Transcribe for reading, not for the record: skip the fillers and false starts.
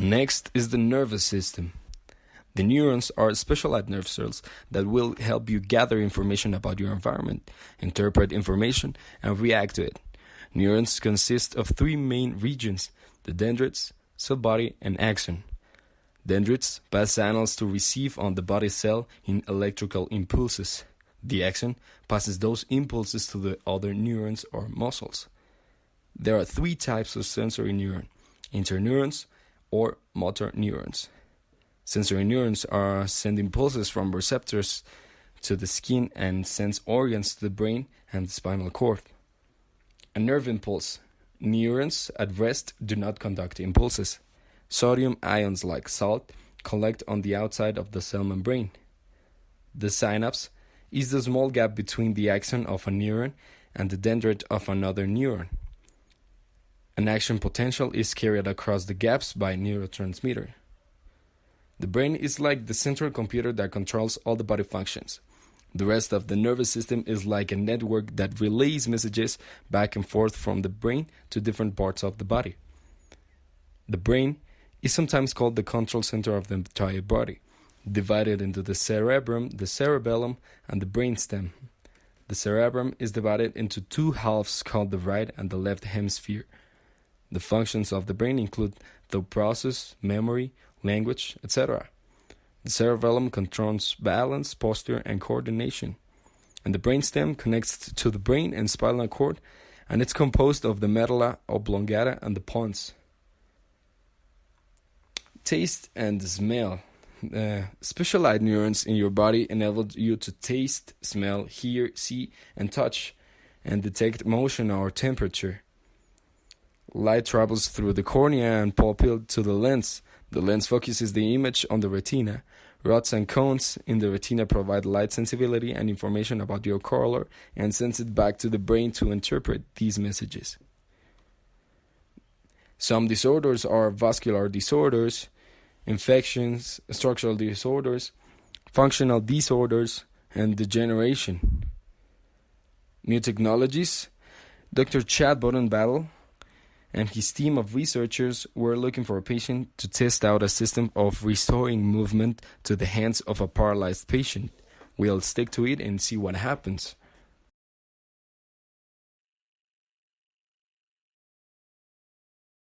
Next is the nervous system. The neurons are specialized nerve cells that will help you gather information about your environment, interpret information, and react to it. Neurons consist of three main regions: the dendrites, cell body, and axon. Dendrites pass signals to receive on the body cell in electrical impulses. The axon passes those impulses to the other neurons or muscles. There are three types of sensory neuron: interneurons or motor neurons. Sensory neurons send impulses from receptors to the skin and sense organs to the brain and the spinal cord. A nerve impulse. Neurons at rest do not conduct impulses. Sodium ions like salt collect on the outside of the cell membrane. The synapse is the small gap between the axon of a neuron and the dendrite of another neuron. An action potential is carried across the gaps by a neurotransmitter. The brain is like the central computer that controls all the body functions. The rest of the nervous system is like a network that relays messages back and forth from the brain to different parts of the body. The brain is sometimes called the control center of the entire body, divided into the cerebrum, the cerebellum, and the brainstem. The cerebrum is divided into two halves called the right and the left hemisphere. The functions of the brain include thought process, memory, language, etc. The cerebellum controls balance, posture, and coordination. And the brainstem connects to the brain and spinal cord, and it's composed of the medulla oblongata and the pons. Taste and smell. Specialized neurons in your body enable you to taste, smell, hear, see, and touch, and detect motion or temperature. Light travels through the cornea and pupil to the lens. The lens focuses the image on the retina. Rods and cones in the retina provide light sensibility and information about your color and sends it back to the brain to interpret these messages. Some disorders are vascular disorders, infections, structural disorders, functional disorders, and degeneration. New technologies. Dr. Chad Bodenbattle and his team of researchers were looking for a patient to test out a system of restoring movement to the hands of a paralyzed patient. We'll stick to it and see what happens.